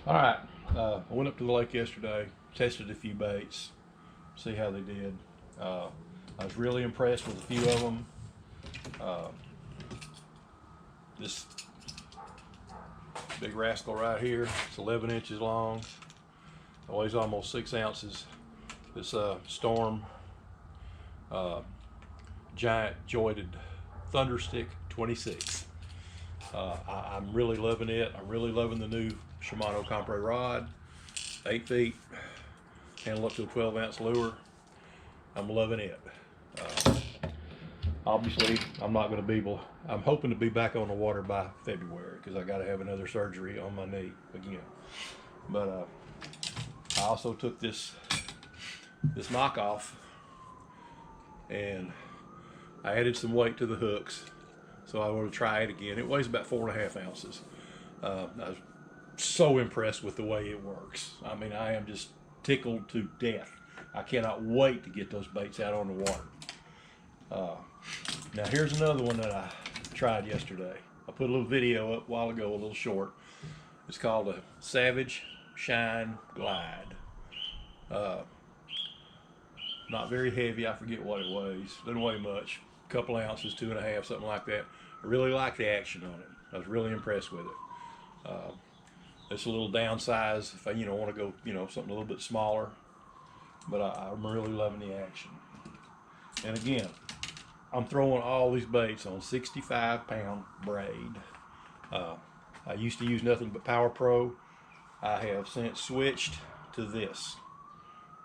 All right, I went up to the lake yesterday, tested a few baits, see how they did. I was really impressed with a few of them. Uh, this big rascal right here, it's 11 inches long, it weighs almost 6 ounces. This Storm giant jointed Thunderstick 26. I'm really loving it. I'm really loving the new Shimano Compre rod, 8 feet, handle up to a 12-ounce lure. I'm loving it. Obviously, I'm not going to be able. I'm hoping to be back on the water by February because I got to have another surgery on my knee again. But I also took this knockoff and I added some weight to the hooks, so I want to try it again. It weighs about 4.5 ounces. I was so impressed with the way it works. I mean, I am just tickled to death. I cannot wait to get those baits out on the water. Now here's another one that I tried yesterday. I put a little video up a while ago, a little short. It's called a Savage Shine Glide. Not very heavy. I forget what it weighs. Doesn't weigh much. A couple ounces, 2.5, something like that. I really like the action on it. I was really impressed with it. It's a little downsize if I want to go something a little bit smaller, but I'm really loving the action. And again, I'm throwing all these baits on 65-pound braid. I used to use nothing but Power Pro. I have since switched to this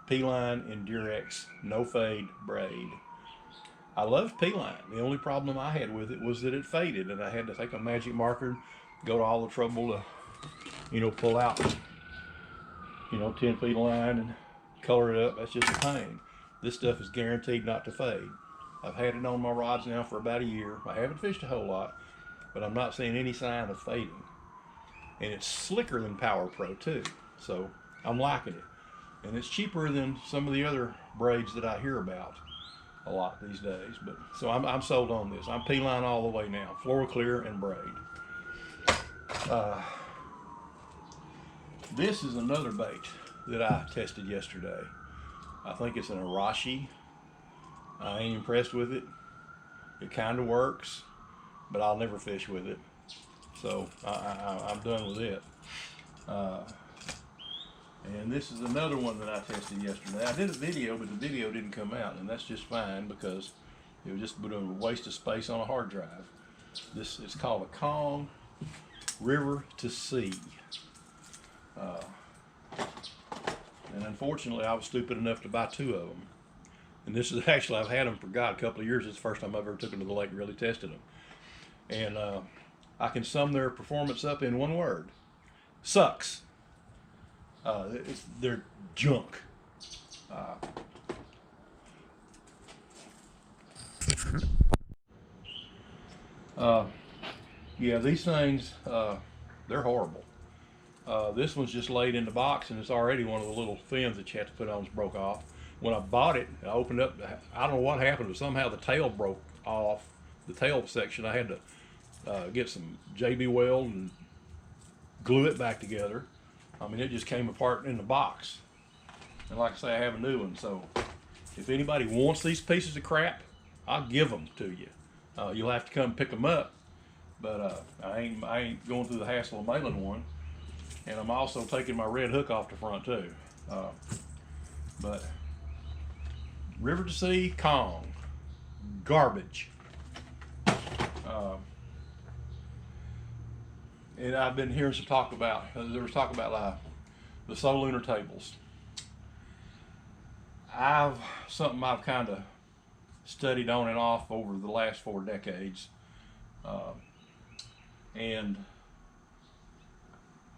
P-Line Endurex no fade braid. I loved P-Line. The only problem I had with it was that it faded, and I had to take a magic marker, go to all the trouble to pull out 10 feet of line and color it up. That's just a pain. This stuff is guaranteed not to fade. I've had it on my rods now for about a year. I haven't fished a whole lot, but I'm not seeing any sign of fading. And it's slicker than Power Pro too, so I'm liking it. And it's cheaper than some of the other braids that I hear about a lot these days. But so I'm sold on this. I'm P-Line all the way now, floor clear and braid. This is another bait that I tested yesterday. I think it's an Arashi. I ain't impressed with it. It kind of works, but I'll never fish with it. So I'm done with it. And this is another one that I tested yesterday. I did a video, but the video didn't come out, and that's just fine because it was just a waste of space on a hard drive. This is called a Kong River to Sea. And unfortunately, I was stupid enough to buy 2 of them. And this is actually, I've had them for a couple of years. It's the first time I've ever took them to the lake and really tested them. And I can sum their performance up in one word: sucks. They're junk. Yeah, these things, they're horrible. This one's just laid in the box, and it's already one of the little fins that you have to put on is broke off. When I bought it, I opened up, I don't know what happened, but somehow the tail broke off, the tail section. I had to get some JB Weld and glue it back together. I mean, it just came apart in the box. And like I say, I have a new one, so if anybody wants these pieces of crap, I'll give them to you. You'll have to come pick them up, but I ain't going through the hassle of mailing one. And I'm also taking my red hook off the front too. But River to Sea Kong, garbage. And I've been hearing some talk about, there was talk about the Solunar tables. Something I've kind of studied on and off over the last 4 decades. And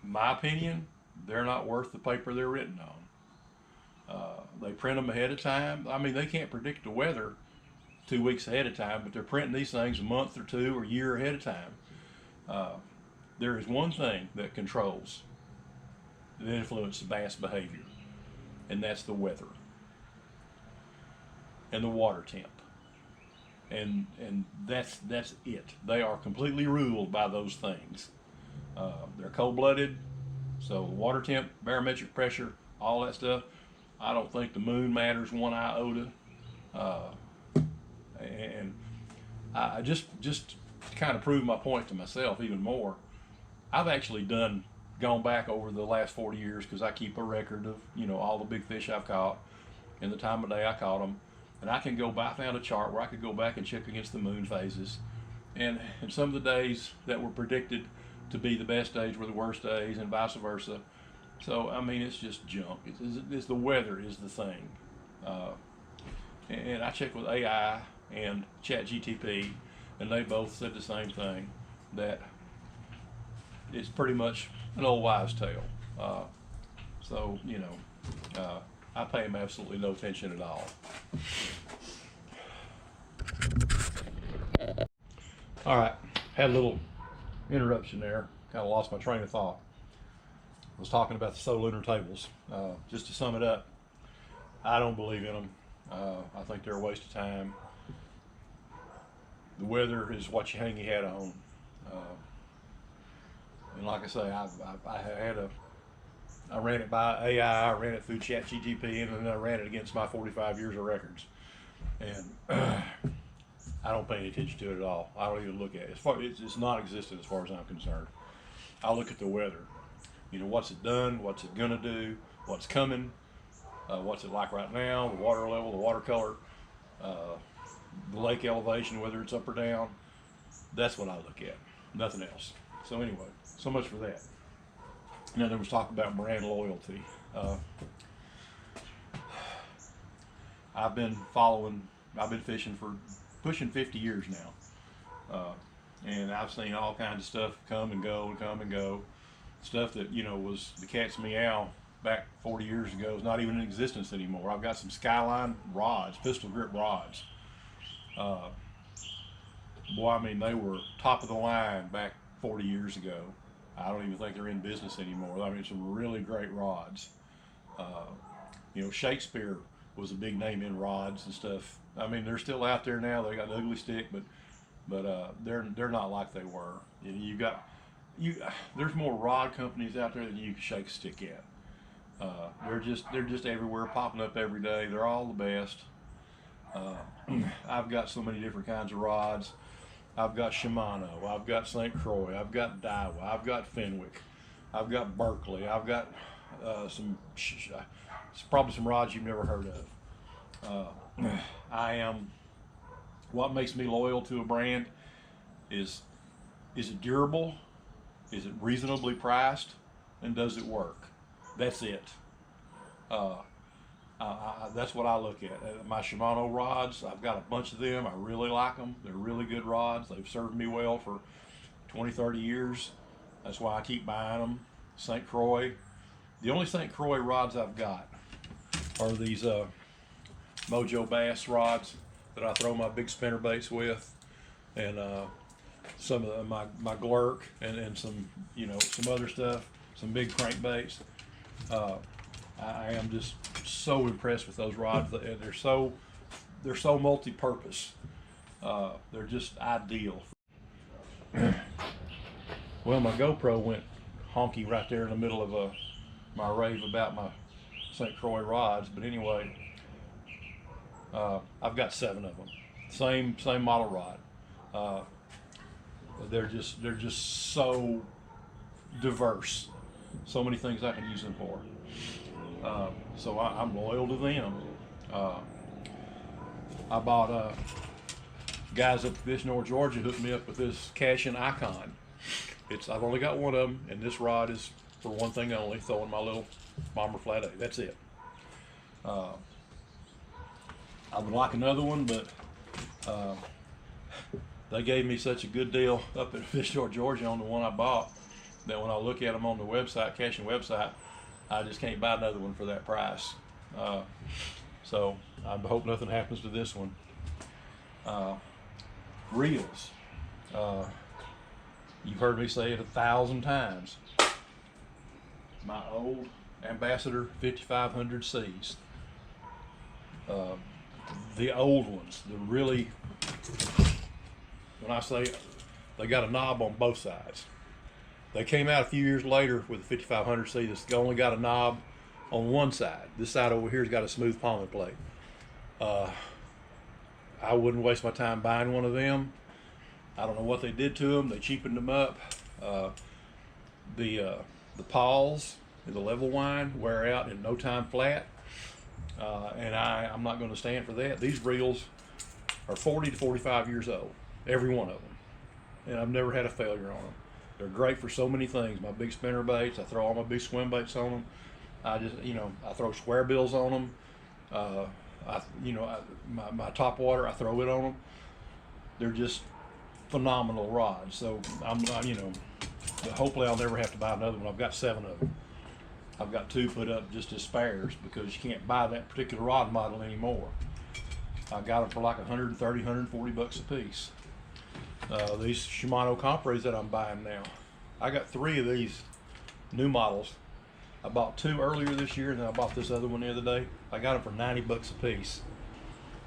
my opinion, they're not worth the paper they're written on. They print them ahead of time. I mean, they can't predict the weather 2 weeks ahead of time, but they're printing these things a month or 2 or a year ahead of time. There is one thing that controls and influences bass behavior, and that's the weather and the water temp. And that's it. They are completely ruled by those things. They're cold-blooded, So water temp, barometric pressure, all that stuff. I don't think the moon matters one iota. And I just to kind of prove my point to myself even more, I've actually gone back over the last 40 years, because I keep a record of, you know, all the big fish I've caught and the time of day I caught them. And I can go back, I found a chart where I could go back and check against the moon phases. And some of the days that were predicted to be the best days were the worst days, and vice versa. So, I mean, it's just junk. It's the weather is the thing. And I checked with AI and ChatGTP, and they both said the same thing, that it's pretty much an old wives' tale. So, you know, I pay them absolutely no attention at all. All right, had a little interruption there. Kind of lost my train of thought. I was talking about the Solunar tables. Just to sum it up, I don't believe in them. I think they're a waste of time. The weather is what you hang your hat on. And like I say, I ran it by AI, I ran it through ChatGTP, and then I ran it against my 45 years of records. And I don't pay any attention to it at all. I don't even look at it. It's non-existent as far as I'm concerned. I look at the weather. You know, what's it done? What's it gonna do? What's coming? What's it like right now? The water level, the water color, the lake elevation, whether it's up or down. That's what I look at. Nothing else. So anyway, so much for that. Now there was talk about brand loyalty. I've been fishing for pushing 50 years now. And I've seen all kinds of stuff come and go and come and go. Stuff that, you know, was the cat's meow back 40 years ago is not even in existence anymore. I've got some Skyline rods, pistol grip rods. Boy, I mean, they were top of the line back 40 years ago. I don't even think they're in business anymore. I mean, some really great rods. You know, Shakespeare was a big name in rods and stuff. I mean, they're still out there now. They got the ugly stick, but they're not like they were. There's more rod companies out there than you can shake a stick at. They're just everywhere, popping up every day. They're all the best. I've got so many different kinds of rods. I've got Shimano, I've got St. Croix, I've got Daiwa, I've got Fenwick, I've got Berkeley, I've got probably some rods you've never heard of. What makes me loyal to a brand is it durable, is it reasonably priced, and does it work? That's it. That's what I look at. My Shimano rods, I've got a bunch of them. I really like them. They're really good rods. They've served me well for 20, 30 years. That's why I keep buying them. St. Croix. The only St. Croix rods I've got are these Mojo Bass rods that I throw my big spinner baits with, and some of my glurk and some, you know, some other stuff, some big crankbaits. I am just so impressed with those rods. They're so multi-purpose. They're just ideal. Well, my GoPro went honky right there in the middle of my rave about my St. Croix rods. But anyway, I've got 7 of them. Same model rod. They're just so diverse. So many things I can use them for. So I'm loyal to them. I bought guys up in Fish North, Georgia hooked me up with this Cashin Icon. I've only got one of them, and this rod is for one thing only, throwing my little bomber flat 8. That's it. I would like another one, but they gave me such a good deal up at Fish North, Georgia on the one I bought that when I look at them on the website, Cashin website, I just can't buy another one for that price. So I hope nothing happens to this one. Reels. You've heard me say it 1,000 times. My old Ambassador 5500 Cs. The old ones, the really, when I say they got a knob on both sides. They came out a few years later with the 5500C that's only got a knob on one side. This side over here's got a smooth palming plate. I wouldn't waste my time buying one of them. I don't know what they did to them. They cheapened them up. The pawls and the level wind wear out in no time flat. And I'm not going to stand for that. These reels are 40 to 45 years old, every one of them. And I've never had a failure on them. They're great for so many things. My big spinner baits, I throw all my big swim baits on them. I throw square bills on them. My top water, I throw it on them. They're just phenomenal rods. So hopefully I'll never have to buy another one. I've got 7 of them. I've got 2 put up just as spares because you can't buy that particular rod model anymore. I got them for like 130, 140 bucks a piece. These Shimano Compres that I'm buying now, I got 3 of these new models. I bought 2 earlier this year, and then I bought this other one the other day. I got them for 90 bucks a piece.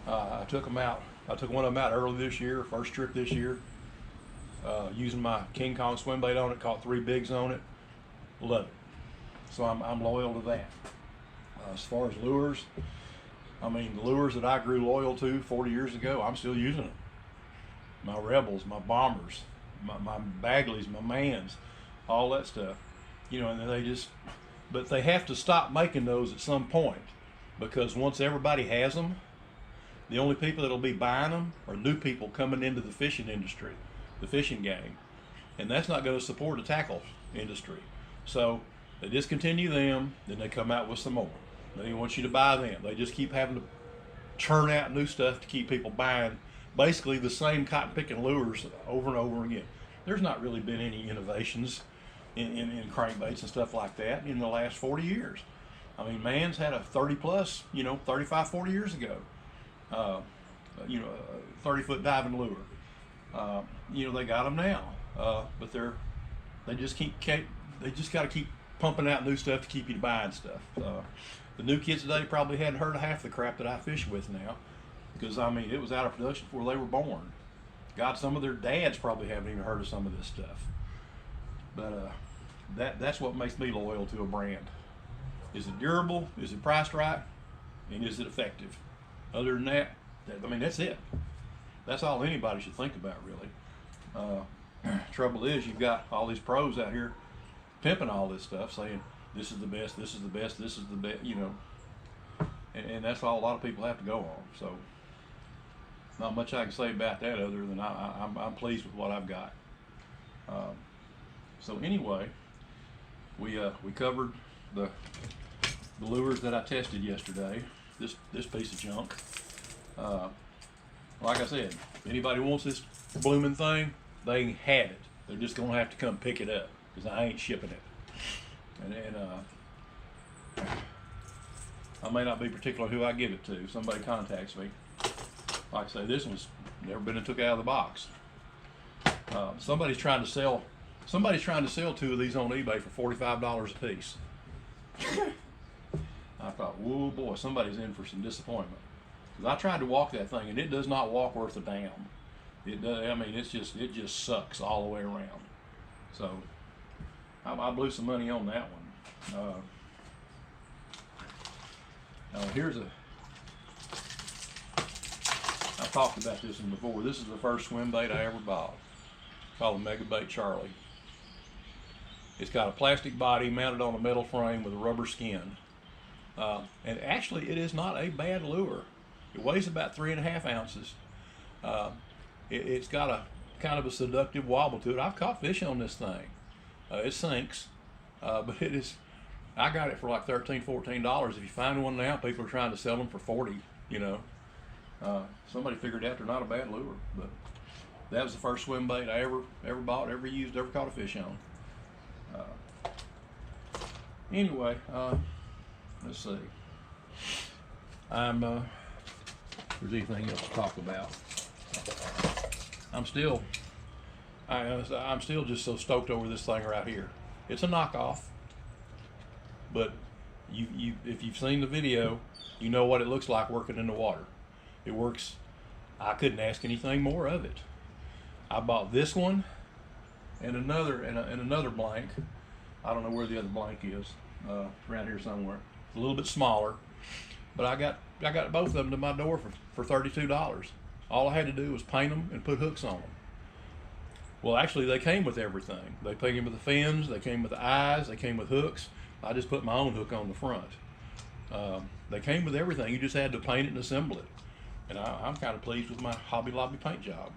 I took them out. I took one of them out early this year, first trip this year, using my King Kong swim bait on it. Caught 3 bigs on it. Love it. So I'm loyal to that. As far as lures, I mean, the lures that I grew loyal to 40 years ago, I'm still using them. My Rebels, my Bombers, my Bagleys, my Mans, all that stuff. And but they have to stop making those at some point, because once everybody has them, the only people that'll be buying them are new people coming into the fishing industry, the fishing game, and that's not going to support the tackle industry. So they discontinue them, then they come out with some more. They want you to buy them. They just keep having to churn out new stuff to keep people buying basically the same cotton picking lures over and over again. There's not really been any innovations in crankbaits and stuff like that in the last 40 years. I mean, Man's had a 30 plus, 35, 40 years ago, 30-foot diving lure. They got them now, but they just got to keep pumping out new stuff to keep you buying stuff. The new kids today probably hadn't heard of half the crap that I fish with now, because it was out of production before they were born. God, some of their dads probably haven't even heard of some of this stuff. But that's what makes me loyal to a brand. Is it durable? Is it priced right? And is it effective? Other than that, that's it. That's all anybody should think about, really. Trouble is, you've got all these pros out here pimping all this stuff, saying this is the best, this is the best, this is the best, and that's all a lot of people have to go on. So not much I can say about that other than I'm pleased with what I've got. So anyway, we covered the lures that I tested yesterday. This piece of junk. Like I said, if anybody wants this blooming thing, they had it. They're just gonna have to come pick it up, because I ain't shipping it. And I may not be particular who I give it to. If somebody contacts me, like I say, this one's never been took out of the box. Somebody's trying to sell 2 of these on eBay for $45 a piece. I thought, whoa boy, somebody's in for some disappointment. Because I tried to walk that thing, and it does not walk worth a damn. It does. It just sucks all the way around. So I blew some money on that one. I've talked about this one before. This is the first swim bait I ever bought. It's called a Mega Bait Charlie. It's got a plastic body mounted on a metal frame with a rubber skin. And actually, it is not a bad lure. It weighs about 3.5 ounces. It's got a kind of a seductive wobble to it. I've caught fish on this thing. It sinks, but it is. I got it for like $13, $14. If you find one now, people are trying to sell them for $40. Somebody figured out they're not a bad lure. But that was the first swim bait I ever bought, ever used, ever caught a fish on. Anyway, let's see. If there's anything else to talk about. I'm still just so stoked over this thing right here. It's a knockoff, but if you've seen the video, you know what it looks like working in the water. It works. I couldn't ask anything more of it. I bought this one and another blank. I don't know where the other blank is. Around here somewhere. A little bit smaller, but I got both of them to my door for $32. All I had to do was paint them and put hooks on them. Well, actually, they came with everything. They came with the fins, they came with the eyes, they came with hooks. I just put my own hook on the front. They came with everything. You just had to paint it and assemble it. And I'm kind of pleased with my Hobby Lobby paint job.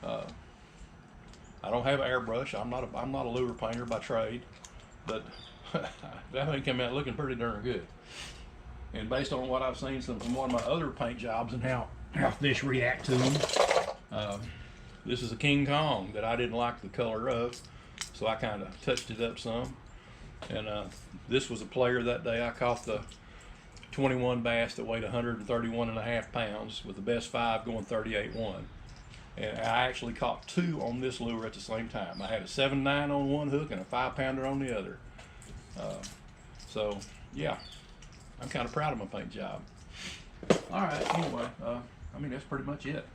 I don't have an airbrush. I'm not a lure painter by trade, but that thing came out looking pretty darn good. And based on what I've seen from one of my other paint jobs and how fish react to them, this is a King Kong that I didn't like the color of, so I kind of touched it up some. And this was a player that day. I caught the 21 bass that weighed 131.5 pounds with the best 5 going 38.1. And I actually caught 2 on this lure at the same time. I had a 7.9 on one hook and a 5-pounder on the other. So yeah, I'm kind of proud of my paint job. All right, anyway, I mean, that's pretty much it.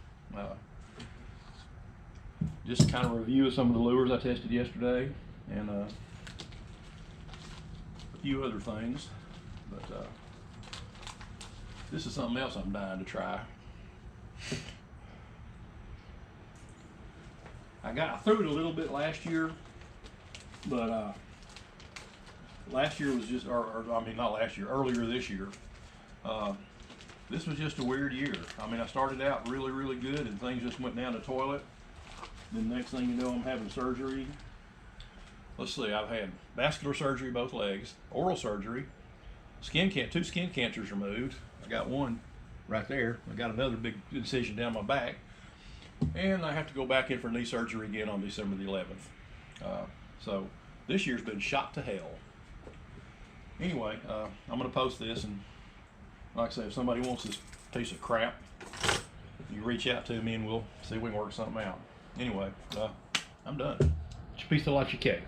Just kind of review of some of the lures I tested yesterday, and a few other things. But this is something else I'm dying to try. I threw it a little bit last year, but last year was just, I mean not last year, earlier this year. This was just a weird year. I mean, I started out really, really good, and things just went down the toilet. Then the next thing you know, I'm having surgery. Let's see, I've had vascular surgery, both legs, oral surgery, 2 skin cancers removed. I got one right there. I got another big incision down my back. And I have to go back in for knee surgery again on December the 11th. So this year's been shot to hell. Anyway, I'm going to post this, and like I say, if somebody wants this piece of crap, you reach out to me and we'll see if we can work something out. Anyway, I'm done. It's a piece of Lachi K.